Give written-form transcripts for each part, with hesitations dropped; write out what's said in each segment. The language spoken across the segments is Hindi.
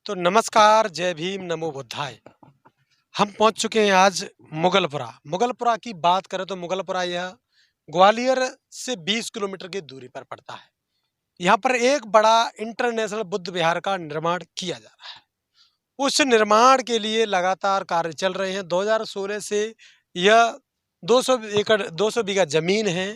तो नमस्कार, जय भीम, नमो बुद्धाय। हम पहुँच चुके हैं आज मुगलपुरा। मुगलपुरा की बात करें तो मुगलपुरा यह ग्वालियर से 20 किलोमीटर की दूरी पर पड़ता है। यहाँ पर एक बड़ा इंटरनेशनल बुद्ध विहार का निर्माण किया जा रहा है। उस निर्माण के लिए लगातार कार्य चल रहे हैं। 2016 से यह 200 एकड़ 200 बीघा ज़मीन है।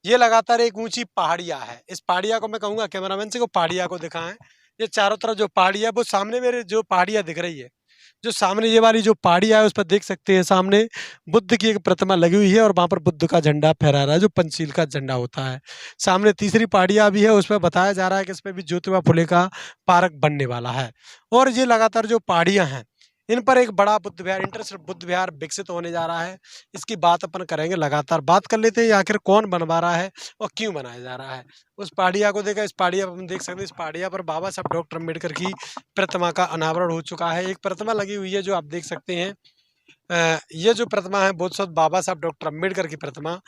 ये लगातार एक ऊँची पहाड़िया है। इस पहाड़िया को मैं कहूँगा कैमरामैन से, को पहाड़िया को दिखाएँ। ये चारों तरफ जो पहाड़िया है, वो सामने मेरे जो पहाड़िया दिख रही है, जो सामने ये वाली जो पहाड़िया है, उस पर देख सकते हैं सामने बुद्ध की एक प्रतिमा लगी हुई है और वहाँ पर बुद्ध का झंडा फहरा रहा है, जो पंचशील का झंडा होता है। सामने तीसरी पहाड़िया भी है, उस पे बताया जा रहा है कि इसपे भी ज्योतिबा फुले का पार्क बनने वाला है। और ये लगातार जो पहाड़ियाँ हैं, इन पर एक बड़ा बुद्ध विहार, इंटरनेशनल बुद्ध विहार विकसित होने जा रहा है। इसकी बात अपन करेंगे, लगातार बात कर लेते हैं ये आखिर कौन बनवा रहा है और क्यों बनाया जा रहा है। उस पहाड़िया को देखा, इस पहाड़िया पर हम देख सकते हैं, इस पहाड़िया पर बाबा साहब डॉक्टर अम्बेडकर की प्रतिमा का अनावरण हो चुका है। एक प्रतिमा लगी हुई है जो आप देख सकते हैं। ये जो प्रतिमा है बोधसौध बाबा साहब डॉक्टर अम्बेडकर की प्रतिमा।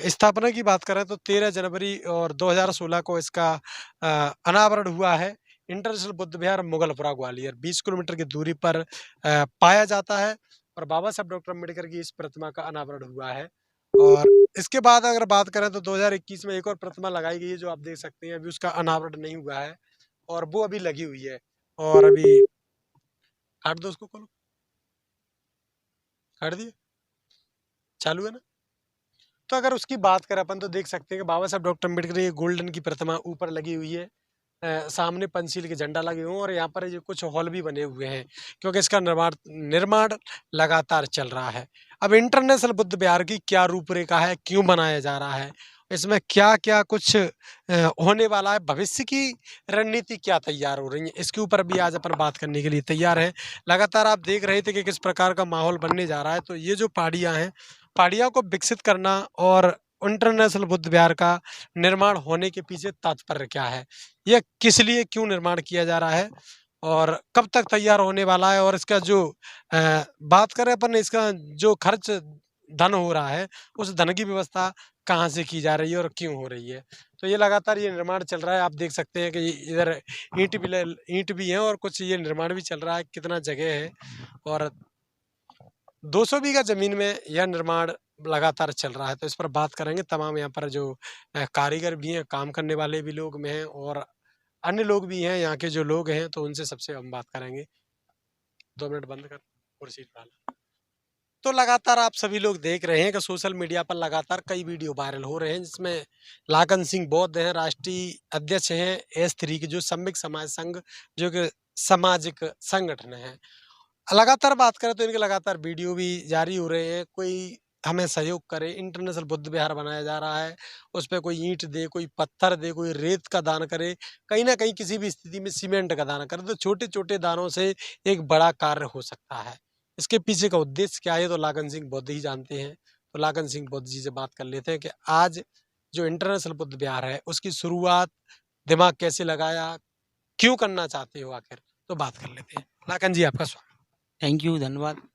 स्थापना की बात करें तो 13 जनवरी और 2016 को इसका अनावरण हुआ है। इंटरनेशनल बुद्ध विहार मुगलपुरा ग्वालियर 20 किलोमीटर की दूरी पर पाया जाता है और बाबा साहब डॉक्टर अम्बेडकर की इस प्रतिमा का अनावरण हुआ है। और इसके बाद अगर बात करें तो 2021 में एक और प्रतिमा लगाई गई है जो आप देख सकते हैं। अभी उसका अनावरण नहीं हुआ है और वो अभी लगी हुई है। और अभी काट दो उसको, खोलो, काट दिए, चालू है ना। तो अगर उसकी बात करें अपन तो देख सकते हैं कि बाबा साहब डॉक्टर अम्बेडकर की गोल्डन की प्रतिमा ऊपर लगी हुई है। सामने पंचशील के झंडा लगे हुए हैं और यहाँ पर ये कुछ हॉल भी बने हुए हैं क्योंकि इसका निर्माण निर्माण लगातार चल रहा है। अब इंटरनेशनल बुद्ध विहार की क्या रूपरेखा है, क्यों बनाया जा रहा है, इसमें क्या-क्या कुछ होने वाला है, भविष्य की रणनीति क्या तैयार हो रही है, इसके ऊपर भी आज अपन बात करने के लिए तैयार हैं। लगातार आप देख रहे थे कि किस प्रकार का माहौल बनने जा रहा है। तो ये जो पहाड़ियाँ हैं, पहाड़ियों को विकसित करना और इंटरनेशनल बुद्ध विहार का निर्माण होने के पीछे तात्पर्य क्या है? यह किस लिए, क्यों निर्माण किया जा रहा है और कब तक तैयार होने वाला है? और इसका जो बात करें अपन, इसका जो खर्च धन हो रहा है, उस धन की व्यवस्था कहाँ से की जा रही है और क्यों हो रही है? तो ये लगातार ये निर्माण चल रहा है। आप देख सकते हैं कि इधर ईंट भी हैं और कुछ ये निर्माण भी चल रहा है। कितना जगह है और 200 बीघा ज़मीन में यह निर्माण लगातार चल रहा है। तो इस पर बात करेंगे। तमाम यहाँ पर जो कारीगर भी हैं, काम करने वाले भी लोग में हैं और अन्य लोग भी हैं, यहाँ के जो लोग हैं, तो उनसे सबसे हम बात करेंगे। 2 मिनट बंद कर, कुर्सी डाल। तो लगातार आप सभी लोग देख रहे हैं कि सोशल मीडिया पर लगातार कई वीडियो वायरल हो रहे हैं, जिसमें लाखन सिंह बौद्ध हैं, राष्ट्रीय अध्यक्ष हैं S3 के, जो सम्यक समाज संघ, जो कि सामाजिक संगठन है। लगातार बात करें तो इनके लगातार वीडियो भी जारी हो रहे हैं। कोई हमें सहयोग करे, इंटरनेशनल बुद्ध विहार बनाया जा रहा है, उस पे कोई ईंट दे, कोई पत्थर दे, कोई रेत का दान करे, कहीं न कहीं किसी भी स्थिति में सीमेंट का दान करे। तो छोटे-छोटे दानों से एक बड़ा कार्य हो सकता है। इसके पीछे का उद्देश्य क्या है, तो लाखन सिंह बौद्ध ही जानते हैं। तो लाखन सिंह बौद्ध जी से बात कर लेते हैं कि आज जो इंटरनेशनल बुद्ध विहार है, उसकी शुरुआत दिमाग कैसे लगाया, क्यों करना चाहते हो आखिर? तो बात कर लेते हैं। लाखन जी, आपका स्वागत। थैंक यू, धन्यवाद।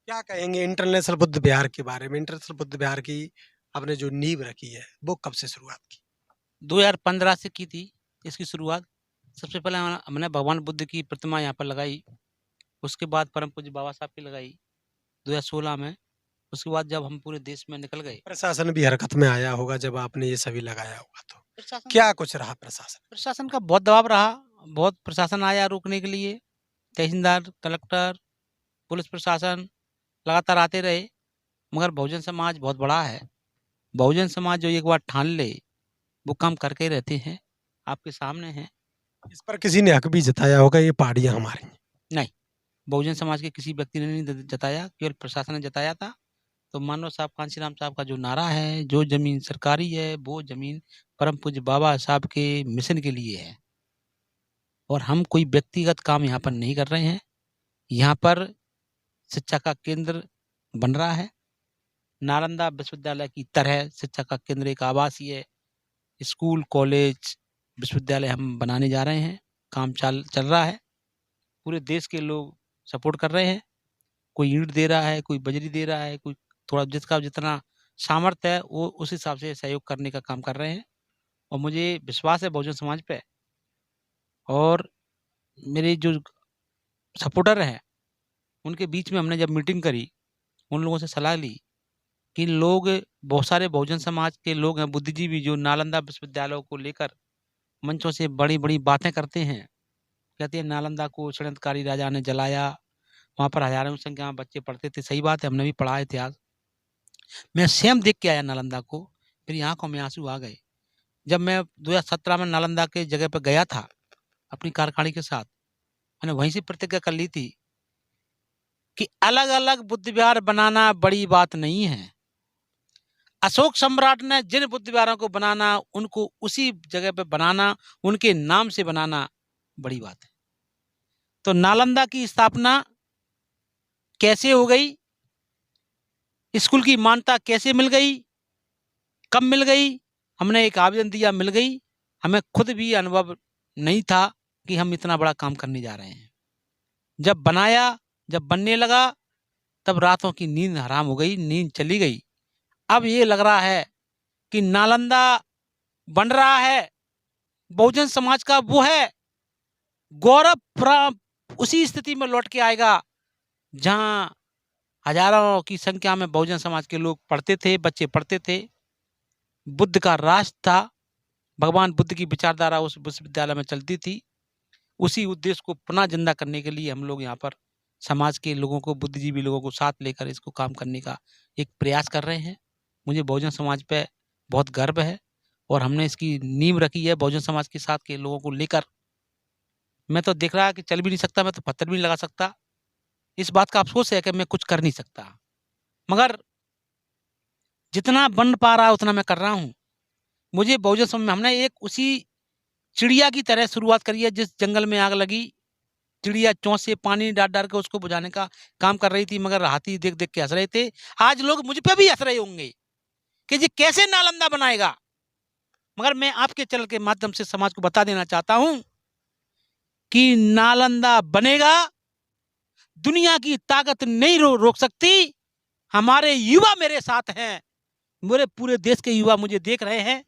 क्या कहेंगे इंटरनेशनल बुद्ध विहार के बारे में? इंटरनेशनल बुद्ध विहार की आपने जो नींव रखी है, वो कब से शुरुआत की? 2015 से की थी इसकी शुरुआत। सबसे पहले हमने भगवान बुद्ध की प्रतिमा यहाँ पर लगाई। उसके बाद परम पूज्य बाबा साहब की लगाई 2016 में। उसके बाद जब हम पूरे देश में निकल गए, प्रशासन भी हरकत में आया होगा जब आपने ये सभी लगाया होगा तो। प्रशासन क्या कुछ रहा प्रशासन? प्रशासन का बहुत दबाव रहा। बहुत प्रशासन आया रोकने के लिए। तहसीलदार, कलेक्टर, पुलिस प्रशासन लगातार आते रहे, मगर बहुजन समाज बहुत बड़ा है। बहुजन समाज जो एक बार ठान ले, वो काम करके ही रहते हैं। आपके सामने हैं। इस पर किसी ने हक भी जताया होगा ये पहाड़ियाँ हमारी हैं? नहीं, बहुजन समाज के किसी व्यक्ति ने नहीं जताया, केवल प्रशासन ने जताया था। तो मानव साहब, कांशीराम साहब का जो नारा है, जो ज़मीन सरकारी है, वो ज़मीन परम पूज्य बाबा साहब के मिशन के लिए है और हम कोई व्यक्तिगत काम यहाँ पर नहीं कर रहे हैं। यहाँ पर शिक्षा का केंद्र बन रहा है। नालंदा विश्वविद्यालय की तरह शिक्षा का केंद्र, एक आवासीय स्कूल, कॉलेज, विश्वविद्यालय हम बनाने जा रहे हैं। काम चल रहा है। पूरे देश के लोग सपोर्ट कर रहे हैं। कोई ईंट दे रहा है, कोई बजरी दे रहा है, कोई थोड़ा, जिसका जितना सामर्थ्य है वो उस हिसाब से सहयोग करने का काम कर रहे हैं और मुझे विश्वास है बहुजन समाज पे। और मेरे जो सपोर्टर हैं, उनके बीच में हमने जब मीटिंग करी, उन लोगों से सलाह ली कि लोग, बहुत सारे बहुजन समाज के लोग हैं, बुद्धिजीवी, जो नालंदा विश्वविद्यालय को लेकर मंचों से बड़ी-बड़ी बातें करते हैं। कहते हैं नालंदा को षड्यंत्रकारी राजा ने जलाया, वहाँ पर हज़ारों की संख्या में बच्चे पढ़ते थे। सही बात है, हमने भी पढ़ा है इतिहास। मैं स्वयं देख के आया नालंदा को, मेरी आँखों में आँसू आ गए। जब मैं 2017 में नालंदा के जगह पे गया था, अपनी कारखानी के साथ, मैंने वहीं से प्रतिज्ञा कर ली थी कि अलग-अलग बुद्ध विहार बनाना बड़ी बात नहीं है। अशोक सम्राट ने जिन बुद्ध विहारों को बनाना, उनको उसी जगह पे बनाना, उनके नाम से बनाना बड़ी बात है। तो नालंदा की स्थापना कैसे हो गई? स्कूल की मान्यता कैसे मिल गई? कब मिल गई? हमने एक आवेदन दिया, मिल गई। हमें खुद भी अनुभव नहीं था कि हम इतना बड़ा काम करने जा रहे हैं। जब बनाया, जब बनने लगा, तब रातों की नींद हराम हो गई, नींद चली गई। अब ये लग रहा है कि नालंदा बन रहा है, बहुजन समाज का वो है गौरव उसी स्थिति में लौट के आएगा जहां हजारों की संख्या में बहुजन समाज के लोग पढ़ते थे, बच्चे पढ़ते थे। बुद्ध का राष्ट्र था, भगवान बुद्ध की विचारधारा उस विश्वविद्यालय में चलती थी। उसी उद्देश्य को पुनः जिंदा करने के लिए हम लोग यहाँ पर समाज के लोगों को, बुद्धिजीवी लोगों को साथ लेकर इसको काम करने का एक प्रयास कर रहे हैं। मुझे बहुजन समाज पे बहुत गर्व है और हमने इसकी नींव रखी है बहुजन समाज के साथ के लोगों को लेकर। मैं तो देख रहा कि चल भी नहीं सकता, मैं तो पत्थर भी नहीं लगा सकता। इस बात का अफसोस है कि मैं कुछ कर नहीं सकता, मगर जितना बन पा रहा उतना मैं कर रहा हूँ। मुझे बहुजन समाज में हमने एक उसी चिड़िया की तरह शुरुआत करी है, जिस जंगल में आग लगी, चिड़िया चोंच से पानी डाल-डाल के उसको बुझाने का काम कर रही थी, मगर हाथी देख-देख के हँस रहे थे। आज लोग मुझ पे भी हँस रहे होंगे कि ये कैसे नालंदा बनाएगा? मगर मैं आपके चैनल के माध्यम से समाज को बता देना चाहता हूँ कि नालंदा बनेगा। दुनिया की ताकत नहीं रोक सकती। हमारे युवा मेरे साथ हैं। मेरे पूरे देश के युवा मुझे देख रहे हैं,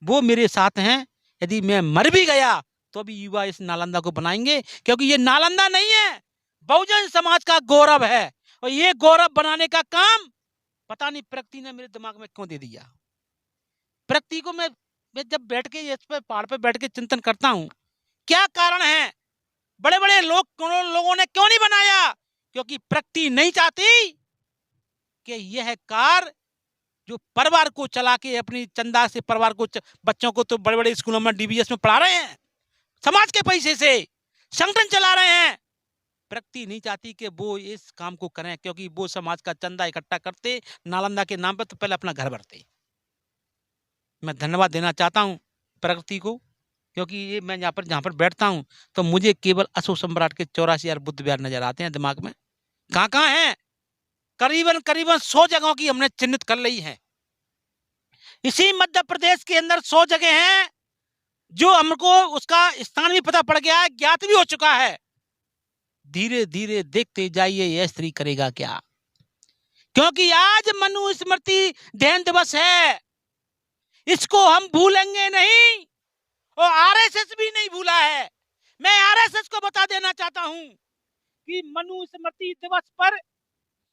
वो मेरे साथ हैं। यदि मैं मर भी गया तो भी युवा इस नालंदा को बनाएंगे, क्योंकि ये नालंदा नहीं है, बहुजन समाज का गौरव है। और ये गौरव बनाने का काम पता नहीं प्रकृति ने मेरे दिमाग में क्यों दे दिया। प्रकृति को मैं जब बैठ के इस पे पहाड़ पे बैठ के चिंतन करता हूँ, क्या कारण है, बड़े-बड़े लोगों ने क्यों नहीं बनाया? क्योंकि प्रकृति नहीं चाहती कि यह कार्य जो परिवार को चला के अपनी चंदा से परिवार को बच्चों को तो बड़े-बड़े स्कूलों में डीबीएस में पढ़ा रहे हैं, समाज के पैसे से संगठन चला रहे हैं। प्रकृति नहीं चाहती कि वो इस काम को करें, क्योंकि वो समाज का चंदा इकट्ठा करते नालंदा के नाम पर तो पहले अपना घर भरते। मैं धन्यवाद देना चाहता हूँ प्रकृति को, क्योंकि ये मैं जहाँ पर बैठता हूँ तो मुझे केवल अशोक सम्राट के 84,000 बुद्ध विहार नजर आते हैं दिमाग में। कहाँ-कहाँ हैं? करीबन 100 जगहों की हमने चिन्हित कर ली है। इसी मध्य प्रदेश के अंदर 100 जगह हैं जो हमको उसका स्थान भी पता पड़ गया है, ज्ञात भी हो चुका है। धीरे-धीरे देखते जाइए यह स्त्री करेगा क्या, क्योंकि आज मनुस्मृति ध्यान दिवस है। इसको हम भूलेंगे नहीं और आरएसएस भी नहीं भूला है। मैं आरएसएस को बता देना चाहता हूं कि मनुस्मृति दिवस पर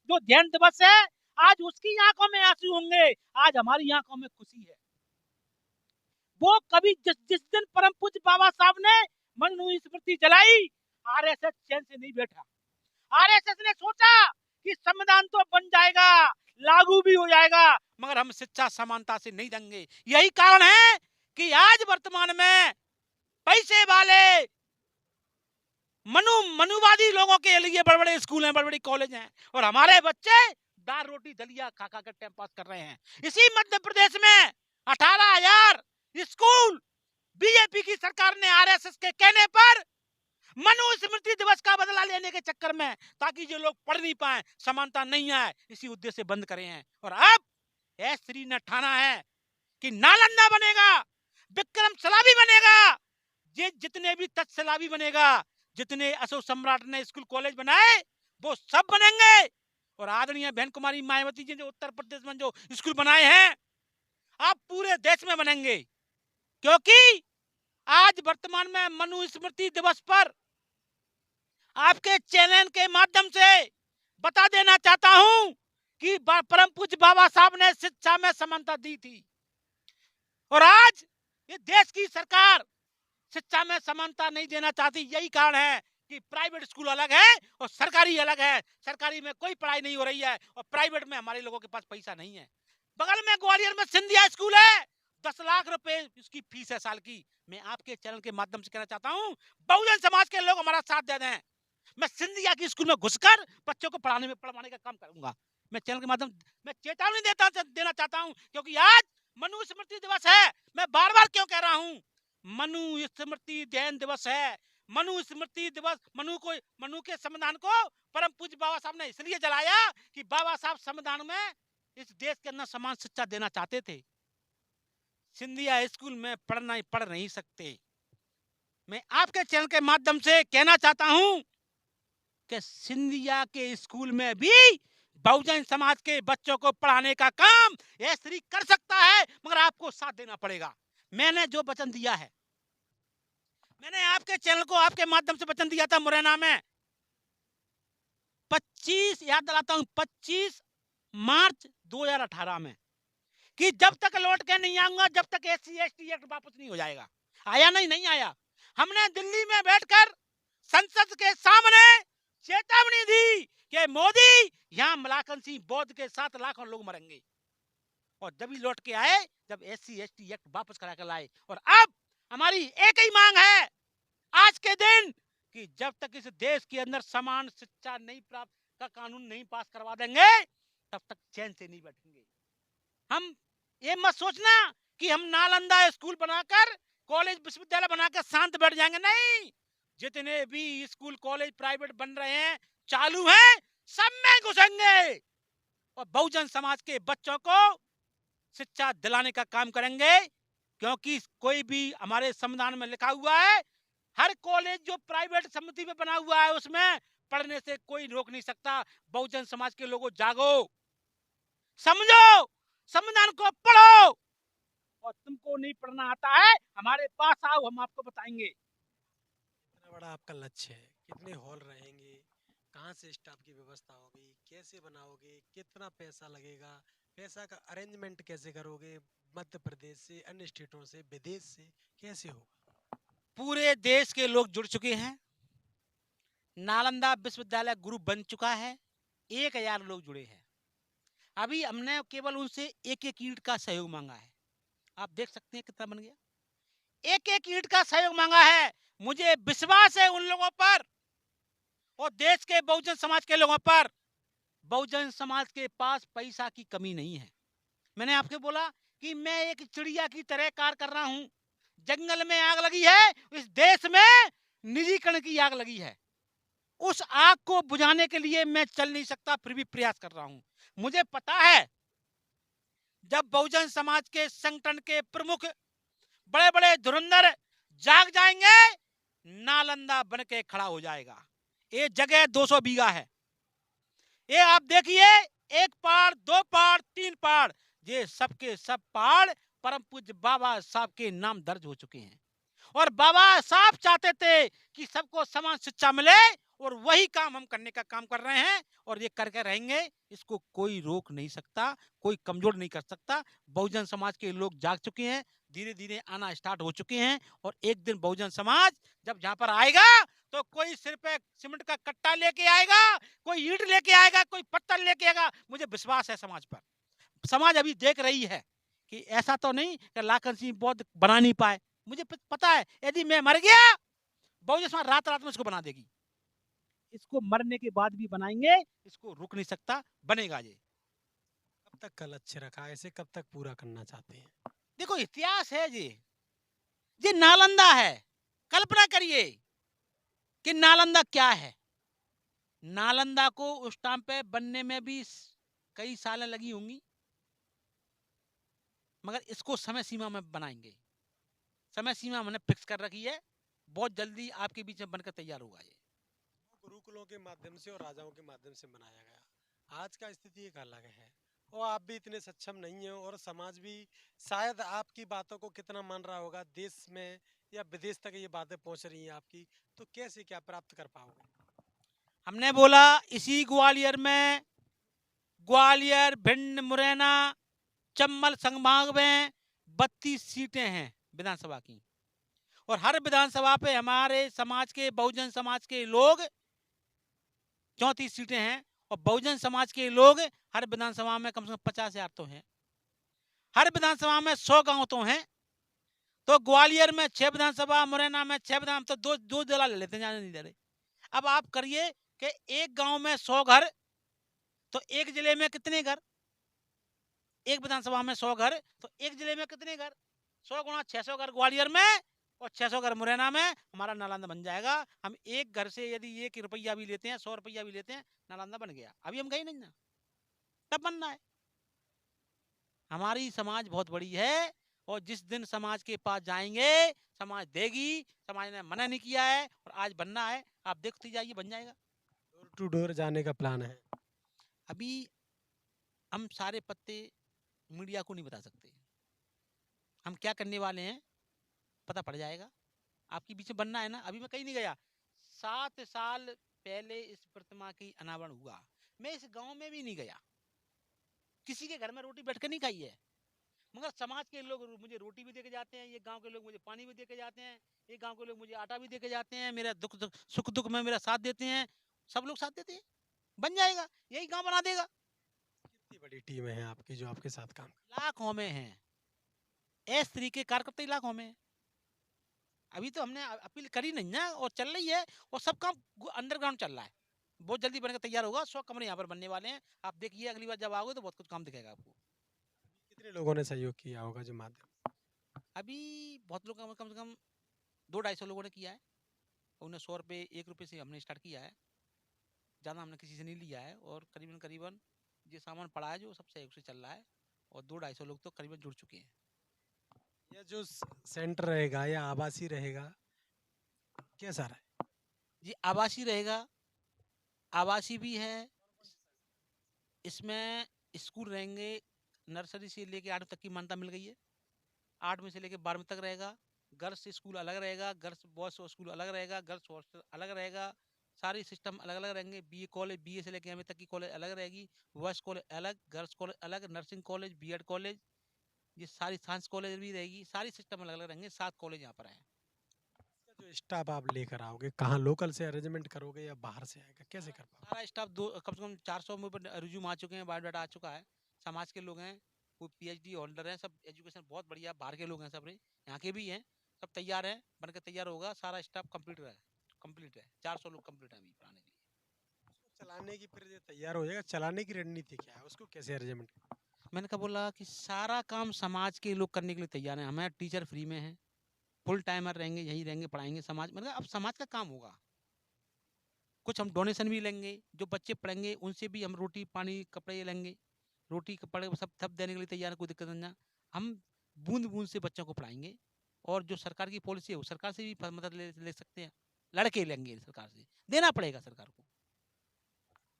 जो ध्यान दिवस है, आज उसकी आंखों में आंसू होंगे, आज हमारी आंखों में खुशी है। वो कभी जिस दिन परम पूज्य बाबा साहब ने मनुस्मृति जलाई, आरएसएस चैन से नहीं बैठा। आरएसएस ने सोचा कि संविधान तो बन जाएगा, लागू भी हो जाएगा, मगर हम शिक्षा समानता से नहीं देंगे। यही कारण है कि आज वर्तमान में पैसे वाले मनुवादी लोगों के लिए बड़े-बड़े स्कूल हैं, बड़े-बड़े कॉलेज हैं, और हमारे बच्चे दाल रोटी दलिया खा खा कर टाइम पास कर रहे हैं। इसी मध्य प्रदेश में 18,000 स्कूल बीजेपी की सरकार ने आरएसएस के कहने पर मनुस्मृति दिवस का बदला लेने के चक्कर में, ताकि जो लोग पढ़ नहीं पाए, समानता नहीं आए, इसी उद्देश्य से बंद करे हैं। और अब श्री ने ठाना है कि नालंदा बनेगा, विक्रमशिला भी बनेगा, ये जितने भी तक्षशिला भी बनेगा, जितने अशोक सम्राट ने स्कूल कॉलेज बनाए वो सब बनेंगे। और आदरणीय बहन कुमारी मायावती जी ने उत्तर प्रदेश में जो स्कूल बनाए हैं, आप पूरे देश में बनेंगे। क्योंकि आज वर्तमान में मनुस्मृति दिवस पर आपके चैनल के माध्यम से बता देना चाहता हूं कि परम पूज्य बाबा साहब ने शिक्षा में समानता दी थी, और आज ये देश की सरकार शिक्षा में समानता नहीं देना चाहती। यही कारण है कि प्राइवेट स्कूल अलग है और सरकारी अलग है। सरकारी में कोई पढ़ाई नहीं हो रही है और प्राइवेट में हमारे लोगों के पास पैसा नहीं है। बगल में ग्वालियर में सिंधिया स्कूल है, 10 लाख रुपए उसकी फीस है साल की। मैं आपके चैनल के माध्यम से कहना चाहता हूं, बहुजन समाज के लोग हमारा साथ दे दें। मैं सिंधिया की स्कूल में घुसकर बच्चों को पढ़वाने का काम करूंगा। मैं चैनल के माध्यम मैं चेतावनी देना चाहता हूं, क्योंकि आज मनु स्मृति दिवस है। मैं बार बार क्यों कह रहा हूं, मनु स्मृति जयंती दिवस है। मनु स्मृति दिवस, मनु के संविधान को परम पूज्य बाबा साहब ने इसलिए जलाया कि बाबा साहब संविधान में इस देश के अंदर समान शिक्षा देना चाहते थे। सिंधिया स्कूल में पढ़ नहीं सकते। मैं आपके चैनल के माध्यम से कहना चाहता हूं कि सिंधिया के स्कूल में भी बहुजन समाज के बच्चों को पढ़ाने का काम एसरी कर सकता है, मगर आपको साथ देना पड़ेगा। मैंने जो वचन दिया है, मैंने आपके चैनल को आपके माध्यम से वचन दिया था मुरैना में 25 याद दिलाता हूं 25 मार्च 2018 में, कि जब तक लौट के नहीं आऊंगा, जब तक SC/ST एक्ट वापस नहीं हो जाएगा। आया नहीं आया। हमने दिल्ली में बैठकर संसद के सामने चेतावनी दी कि मोदी यहां मलाकन सिंह बौद्ध के 7 लाखों लोग मरेंगे, और जब ही लौट के आए, जब SC/ST एक्ट वापस करा कर लाए। और अब हमारी एक ही मांग है आज के दिन, कि जब तक इस देश के अंदर समान शिक्षा नहीं प्राप्त का कानून नहीं पास करवा देंगे, तब तक चैन से नहीं बैठेंगे। हम ये मत सोचना कि हम नालंदा स्कूल बनाकर, कॉलेज विश्वविद्यालय बनाकर शांत बैठ जाएंगे। नहीं, जितने भी स्कूल कॉलेज प्राइवेट बन रहे हैं, चालू हैं, सब में घुसेंगे और बहुजन समाज के बच्चों को शिक्षा दिलाने का काम करेंगे। क्योंकि कोई भी हमारे संविधान में लिखा हुआ है, हर कॉलेज जो प्राइवेट समिति में बना हुआ है उसमें पढ़ने से कोई रोक नहीं सकता। बहुजन समाज के लोगों जागो, समझो, संविधान को पढ़ो, और तुमको नहीं पढ़ना आता है हमारे पास आओ, हम आपको बताएंगे। कितना बड़ा आपका लक्ष्य है, कितने हॉल रहेंगे, कहाँ से स्टाफ की व्यवस्था होगी, कैसे बनाओगे, कितना पैसा लगेगा, पैसा का अरेंजमेंट कैसे करोगे, मध्य प्रदेश से, अन्य स्टेटों से, विदेश से कैसे होगा? पूरे देश के लोग जुड़ चुके हैं। नालंदा विश्वविद्यालय ग्रुप बन चुका है, 1000 लोग जुड़े हैं। अभी हमने केवल उनसे एक ईंट का सहयोग मांगा है। आप देख सकते हैं कितना बन गया। एक ईंट का सहयोग मांगा है। मुझे विश्वास है उन लोगों पर और देश के बहुजन समाज के लोगों पर। बहुजन समाज के पास पैसा की कमी नहीं है। मैंने आपको बोला कि मैं एक चिड़िया की तरह कार्य कर रहा हूं। जंगल में आग लगी है, इस देश में निजीकरण की आग लगी है। उस आग को बुझाने के लिए मैं चल नहीं सकता, फिर भी प्रयास कर रहा हूं। मुझे पता है जब बहुजन समाज के संगठन के प्रमुख बड़े बड़े धुरंधर जाग जाएंगे, नालंदा बन के खड़ा हो जाएगा। ये जगह 200 बीघा है। ये आप देखिए, 1 पहाड़, 2 पहाड़, 3 पहाड़, ये सबके सब पहाड़ परम पूज्य बाबा साहब के नाम दर्ज हो चुके हैं। और बाबा साहब चाहते थे कि सबको समान शिक्षा मिले, और वही काम हम करने का काम कर रहे हैं और ये करके रहेंगे। इसको कोई रोक नहीं सकता, कोई कमजोर नहीं कर सकता। बहुजन समाज के लोग जाग चुके हैं, धीरे धीरे आना स्टार्ट हो चुके हैं। और एक दिन बहुजन समाज जब यहाँ पर आएगा तो कोई सिर पे सीमेंट का कट्टा लेके आएगा, कोई ईंट लेके आएगा, कोई पत्थर लेके आएगा। मुझे विश्वास है समाज पर। समाज अभी देख रही है कि ऐसा तो नहीं कि लाखन सिंह बौद्ध बना नहीं पाए। मुझे पता है यदि मैं मर गया, बहुजन समाज रात रात में इसको बना देगी। इसको मरने के बाद भी बनाएंगे, इसको रुक नहीं सकता, बनेगा ये। कब तक का लक्ष्य रखा है, इसे कब तक पूरा करना चाहते हैं? देखो इतिहास है ये नालंदा है। कल्पना करिए कि नालंदा क्या है। नालंदा को उस टाइम पे बनने में भी कई सालें लगी होंगी, मगर इसको समय सीमा में बनाएंगे। समय सीमा हमने फिक्स कर रखी है, बहुत जल्दी आपके बीच में बनकर तैयार होगा ये। गुरुकुलों के माध्यम से और राजाओं के माध्यम से बनाया गया। आज का स्थिति एक अलग है और आप भी इतने सक्षम नहीं हैं और समाज भी शायद आपकी बातों को कितना मान रहा होगा। देश में या विदेश तक ये बातें पहुंच रही हैं आपकी, तो कैसे क्या प्राप्त कर पाओगे? हमने बोला इसी ग्वालियर में, ग्वालियर, भिंड, मुरैना, चंबल संभाग में 32 सीटें हैं विधानसभा की, और हर विधानसभा पे हमारे समाज के, बहुजन समाज के लोग 34 सीटें हैं, और बहुजन समाज के लोग हर विधानसभा में कम से कम 50,000 तो हैं, हर विधानसभा में 100 गांव तो हैं। तो ग्वालियर में 6 विधानसभा, मुरैना में 6 विधानसभा, तो दो दो जिला ले लेते हैं, जाने नहीं दे रहे। अब आप करिए कि एक गांव में 100 घर, तो एक जिले में कितने घर? एक विधानसभा में 100 घर, तो एक जिले में कितने घर? 100 गुणा 600 घर ग्वालियर में और 600 घर मुरैना में, हमारा नालंदा बन जाएगा। हम एक घर से यदि 1 रुपया भी लेते हैं, 100 रुपया भी लेते हैं, नालंदा बन गया। अभी हम गए नहीं ना, तब बनना है। हमारी समाज बहुत बड़ी है, और जिस दिन समाज के पास जाएंगे, समाज देगी। समाज ने मना नहीं किया है, और आज बनना है, आप देखते जाइए, बन जाएगा। डोर टू डोर जाने का प्लान है। अभी हम सारे पत्ते मीडिया को नहीं बता सकते, हम क्या करने वाले हैं पता पड़ जाएगा। आपके बीच में बनना है ना। अभी मैं कहीं नहीं गया, 7 साल पहले इस प्रतिमा की अनावरण हुआ, मैं इस गांव में भी नहीं गया, किसी के घर में रोटी बैठ कर नहीं खाई है, मगर समाज के लोग मुझे रोटी भी दे के जाते हैं, ये गांव के लोग मुझे पानी भी दे के जाते हैं, ये गांव के लोग मुझे आटा भी दे के जाते हैं, मेरा सुख दुख में मेरा साथ देते हैं, सब लोग साथ देते हैं। बन जाएगा, यही गांव बना देगा। कितनी बड़ी टीम है आपकी जो आपके साथ काम कर लाखों में हैं, इस तरीके कार्यकर्ता ही लाखों में हैं। अभी तो हमने अपील करी नहीं है, और चल रही है, और सब काम अंडरग्राउंड चल रहा है, बहुत जल्दी बनकर तैयार होगा। 100 कमरे यहाँ पर बनने वाले हैं, आप देखिए अगली बार जब आओगे तो बहुत कुछ काम दिखेगा आपको। कितने लोगों ने सहयोग किया होगा जो माध्यम? अभी बहुत लोग कम से कम 200-250 लोगों ने किया है, उन्हें 100 रुपये 1 रुपये से हमने स्टार्ट किया है, ज़्यादा हमने किसी से नहीं लिया है, और करीबन करीबन ये सामान पड़ा है जो सब सहयोग से चल रहा है, और 200-250 लोग तो करीबन जुड़ चुके हैं। यह जो सेंटर रहेगा या आवासीय रहेगा, कैसा रहे? ये आवासीय रहेगा, आवासीय भी है, इसमें स्कूल रहेंगे, नर्सरी से लेके 8वीं तक की मान्यता मिल गई है, 8वीं से लेके 12वीं तक रहेगा। गर्ल्स स्कूल अलग रहेगा, गर्ल्स बॉयज स्कूल अलग रहेगा, गर्ल्स हॉस्टल अलग रहेगा, सारी सिस्टम अलग अलग रहेंगे। बीए कॉलेज, बीए से लेके एमए तक की कॉलेज अलग रहेगी, बॉयज कॉलेज अलग, गर्ल्स कॉलेज अलग, नर्सिंग कॉलेज, बीएड कॉलेज, ये सारी साइंस कॉलेज भी रहेगी, सारी सिस्टम अलग अलग रहेंगे। 7 कॉलेज यहाँ पर हैं। इसका जो स्टाफ आप लेकर आओगे, कहाँ लोकल से अरेंजमेंट करोगे या बाहर से आएगा, कैसे कर पाओगे? सारा स्टाफ दो कम से कम 400 में ऊपर रिज्यूम आ चुके हैं, बायोडाटा आ चुका है, समाज के लोग हैं, कोई पीएचडी होल्डर हैं, सब एजुकेशन बहुत बढ़िया, बाहर के लोग हैं, सब यहाँ के भी हैं, सब तैयार हैं, बनकर तैयार होगा, सारा स्टाफ कंप्लीट है, 400 लोग कंप्लीट है अभी पढ़ाने के लिए। उसको चलाने की फिर ये तैयार हो जाएगा, चलाने की रणनीति क्या है, उसको कैसे अरेंजमेंट? मैंने कहा बोला कि सारा काम समाज के लोग करने के लिए तैयार हैं, हमें टीचर फ्री में है, फुल टाइमर रहेंगे, यही रहेंगे, पढ़ाएंगे समाज, मतलब अब समाज का काम होगा। कुछ हम डोनेशन भी लेंगे, जो बच्चे पढ़ेंगे उनसे भी हम रोटी पानी कपड़े लेंगे, रोटी कपड़े सब सब देने के लिए तैयार है, कोई दिक्कत नहीं है। हम बूंद बूंद से बच्चों को पढ़ाएंगे, और जो सरकार की पॉलिसी है वो सरकार से भी मदद ले सकते हैं, लड़के लेंगे सरकार से, देना पड़ेगा सरकार को।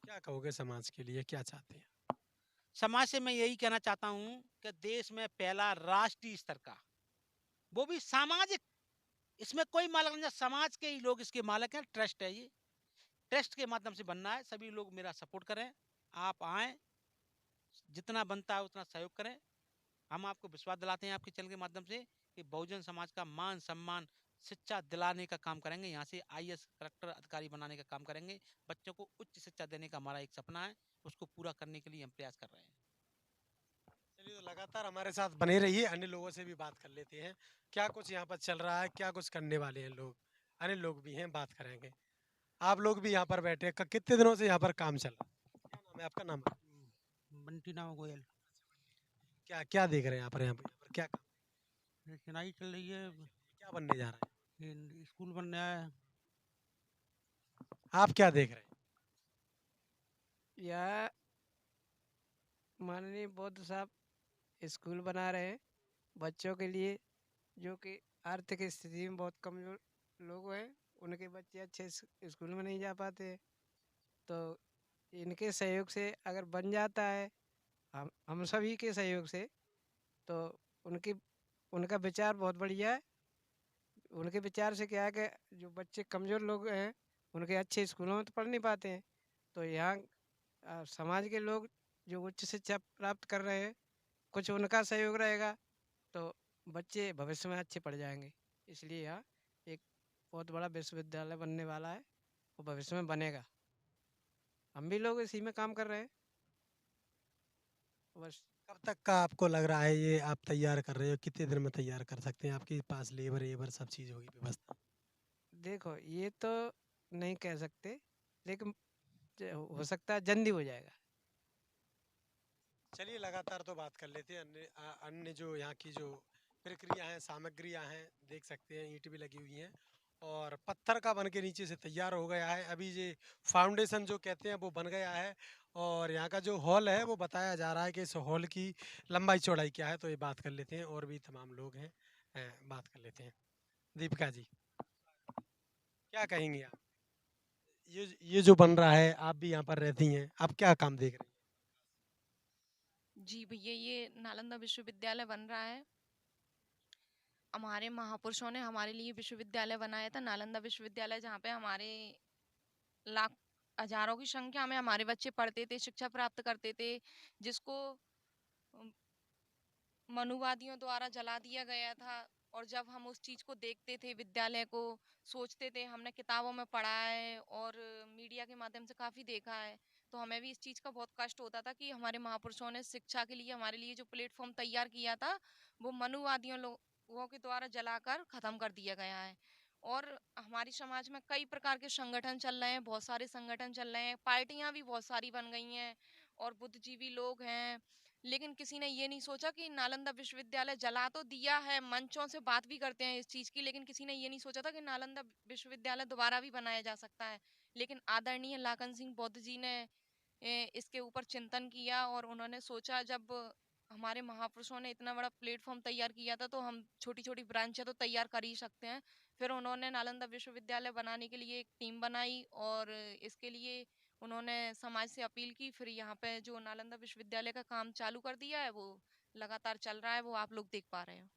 क्या कहोगे समाज के लिए, क्या चाहते हैं? समाज से मैं यही कहना चाहता हूँ कि देश में पहला राष्ट्रीय स्तर का, वो भी सामाजिक, इसमें कोई मालिक नहीं है, समाज के ही लोग इसके मालिक हैं, ट्रस्ट है ये, ट्रस्ट के माध्यम से बनना है। सभी लोग मेरा सपोर्ट करें, आप आए, जितना बनता है उतना सहयोग करें। हम आपको विश्वास दिलाते हैं आपके चैनल के माध्यम से कि बहुजन समाज का मान सम्मान शिक्षा दिलाने का काम करेंगे, यहाँ से आईएएस कलेक्टर अधिकारी बनाने का काम करेंगे, बच्चों को उच्च शिक्षा देने का हमारा एक सपना है, उसको पूरा करने के लिए हम प्रयास कर रहे हैं। चलिए, तो लगातार हमारे साथ बने रहिए, अन्य लोगों से भी बात कर लेते हैं, क्या कुछ यहाँ पर चल रहा है, क्या कुछ करने वाले हैं लोग। अन्य लोग भी हैं, बात करेंगे। आप लोग भी यहाँ पर बैठे हैं, कितने दिनों से यहाँ पर काम चल रहा है? क्या नाम है आपका? नाम बंटी नाम गोयल। क्या क्या देख रहे हैं यहाँ पर क्या काम? चिनाई चल रही है, क्या बनने जा रहा स्कूल बन रहा है। है? आप क्या देख रहे हैं? यह माननीय बौद्ध साहब स्कूल बना रहे हैं बच्चों के लिए, जो कि आर्थिक स्थिति में बहुत कमजोर लोग हैं, उनके बच्चे अच्छे स्कूल में नहीं जा पाते। तो इनके सहयोग से अगर बन जाता है, हम सभी के सहयोग से, तो उनकी उनका विचार बहुत बढ़िया है। उनके विचार से क्या है कि जो बच्चे कमज़ोर लोग हैं उनके अच्छे स्कूलों में तो पढ़ नहीं पाते हैं। तो यहाँ समाज के लोग जो उच्च शिक्षा प्राप्त कर रहे हैं, कुछ उनका सहयोग रहेगा तो बच्चे भविष्य में अच्छे पढ़ जाएंगे। इसलिए यहाँ एक बहुत बड़ा विश्वविद्यालय बनने वाला है और भविष्य में बनेगा। हम भी लोग इसी में काम कर रहे हैं बस। कब तक का आपको लग रहा है ये आप तैयार कर रहे हो, कितने दिन में तैयार कर सकते हैं? आपके पास लेबर एबर सब चीज़ होगी व्यवस्था? देखो ये तो नहीं कह सकते, लेकिन हो सकता है जल्दी हो जाएगा। चलिए लगातार तो बात कर लेते हैं। अन्य अन्य जो यहाँ की जो प्रक्रिया हैं, सामग्रियाँ हैं, देख सकते हैं ईंट भी लगी हुई हैं और पत्थर का बन के नीचे से तैयार हो गया है। अभी ये फाउंडेशन जो कहते हैं वो बन गया है और यहाँ का जो हॉल है वो बताया जा रहा है कि इस हॉल की लंबाई चौड़ाई क्या है। तो ये बात कर लेते हैं और भी तमाम लोग हैं, बात कर लेते हैं। दीपिका जी, क्या कहेंगी आप? ये जो बन रहा है, आप भी यहाँ पर रहती हैं, आप क्या काम देख रही हैं? जी भैया, ये नालंदा विश्वविद्यालय बन रहा है। हमारे महापुरुषों ने हमारे लिए विश्वविद्यालय बनाया था, नालंदा विश्वविद्यालय, जहाँ पे हमारे लाख हजारों की संख्या में हमारे बच्चे पढ़ते थे, शिक्षा प्राप्त करते थे, जिसको अम, मनुवादियों द्वारा जला दिया गया था। और जब हम उस चीज को देखते थे, विद्यालय को सोचते थे, हमने किताबों में पढ़ा है और मीडिया के माध्यम से काफी देखा है, तो हमें भी इस चीज का बहुत कष्ट होता था कि हमारे महापुरुषों ने शिक्षा के लिए हमारे लिए जो प्लेटफॉर्म तैयार किया था, वो मनुवादियों लोगों के द्वारा जलाकर खत्म कर दिया गया है। और हमारी समाज में कई प्रकार के संगठन चल रहे हैं, बहुत सारे संगठन चल रहे हैं, पार्टियां भी बहुत सारी बन गई हैं और बुद्धिजीवी लोग हैं। लेकिन किसी ने ये नहीं सोचा कि नालंदा विश्वविद्यालय जला तो दिया है, मंचों से बात भी करते हैं इस चीज की, लेकिन किसी ने ये नहीं सोचा था कि नालंदा विश्वविद्यालय दोबारा भी बनाया जा सकता है। लेकिन आदरणीय लाखन सिंह बौद्ध जी ने इसके ऊपर चिंतन किया और उन्होंने सोचा, जब हमारे महापुरुषों ने इतना बड़ा प्लेटफॉर्म तैयार किया था, तो हम छोटी छोटी ब्रांचें तो तैयार कर ही सकते हैं। फिर उन्होंने नालंदा विश्वविद्यालय बनाने के लिए एक टीम बनाई और इसके लिए उन्होंने समाज से अपील की। फिर यहाँ पे जो नालंदा विश्वविद्यालय का काम चालू कर दिया है, वो लगातार चल रहा है, वो आप लोग देख पा रहे हैं।